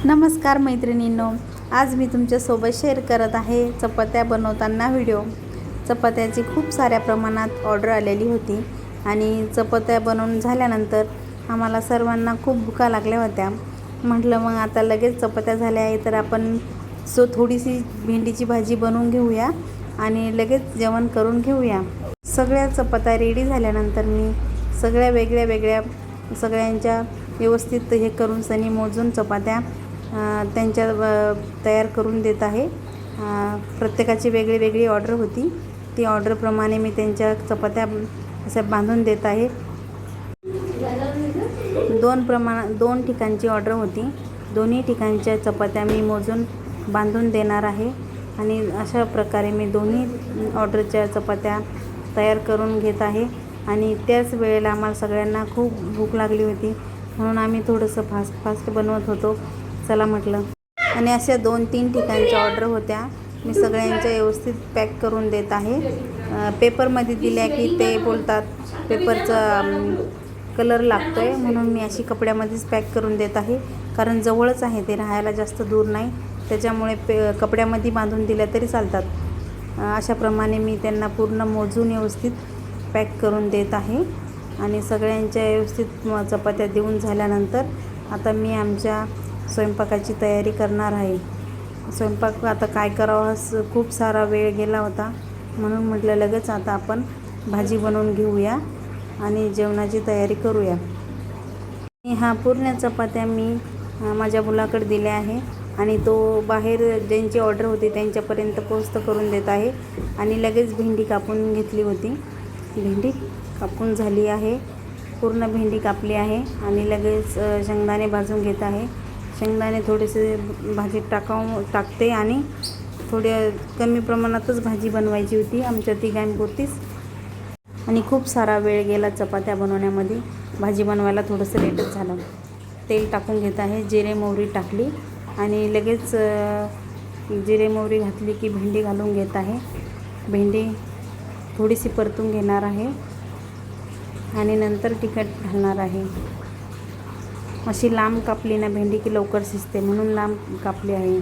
नमस्कार मैत्रिणींनो, आज मी तुमच्यासोबत शेअर करत आहे चपात्या बनवताना व्हिडिओ। चपात्याची खूप साऱ्या प्रमाणात ऑर्डर आलेली होती आणि चपात्या बनवून झाल्यानंतर आम्हाला सर्वांना खूप भुका लागल्या होत्या। म्हटलं मग आता लगेच चपात्या झाल्या आहे तर आपण थोडीशी भेंडीची भाजी बनवून घेऊया आणि लगेच जेवण करून घेऊया। सगळ्या चपात्या रेडी झाल्यानंतर मी सगळ्या वेगळ्या सगळ्यांच्या व्यवस्थित हे करून सनी मोजून चपात्या त्यांच्या तयार करून देत आहे। प्रत्येकाची वेगळी ऑर्डर होती, ती ऑर्डरप्रमाणे मी त्यांच्या चपात्या अशा बांधून देत आहे। दोन ठिकाणची ऑर्डर होती, दोन्ही ठिकाणच्या चपात्या मी मोजून बांधून देणार आहे आणि अशा प्रकारे मी दोन्ही ऑर्डरच्या चपात्या तयार करून घेत आहे। आणि त्याच वेळेला आम्हाला सगळ्यांना खूप भूक लागली होती म्हणून आम्ही थोडंसं फास्ट बनवत होतो। चला म्हटलं, आणि अशा 2-3 ठिकाणच्या ऑर्डर होत्या, मी सगळ्यांच्या व्यवस्थित पॅक करून देत आहे। पेपरमध्ये दिल्या की ते बोलतात पेपरचा कलर लागतो आहे, म्हणून मी अशी कपड्यामध्येच पॅक करून देत आहे, कारण जवळच आहे ते, राहायला जास्त दूर नाही, त्याच्यामुळे कपड्यामध्ये बांधून दिल्या तरी चालतात। अशाप्रमाणे मी त्यांना पूर्ण मोजून व्यवस्थित पॅक करून देत आहे आणि सगळ्यांच्या व्यवस्थित चपात्या देऊन झाल्यानंतर आता मी आमच्या स्वयंपाकाची तयारी करणार आहे। स्वयंपाक आता काय करावं, खूप सारा वेळ गेला होता म्हणून म्हटलं लगेच आता आपण भाजी बनवून घेऊया आणि जेवणाची तयारी करूया। ह्या पूर्ण चपात्या मी माझ्या मुलाकडे दिल्या आहे आणि तो बाहेर ज्यांची ऑर्डर होती त्यांच्यापर्यंत पोहोच करून देत आहे। आणि लगेच भेंडी कापून घेतली होती, भेंडी कापून झाली आहे, पूर्ण भेंडी कापली आहे आणि लगेच शेंगदाणे भाजून घेत आहे। शेंगदाणे थोडेसे भाजीत टाकते आणि थोड्या कमी प्रमाणातच भाजी बनवायची होती आमच्या तिघांपुरतीच, आणि खूप सारा वेळ गेला चपात्या बनवण्यामध्ये, भाजी बनवायला थोडंसं लेटच झालं। तेल टाकून घेत आहे, जिरे मोहरी टाकली आणि लगेच जिरे मोहरी घातली की भेंडी घालून घेत आहे। भेंडी थोडीशी परतून घेणार आहे आणि नंतर तिखट घालणार आहे। अशी लांब कापली ना भेंडी की लवकर शिजते, म्हणून लांब कापली आहे।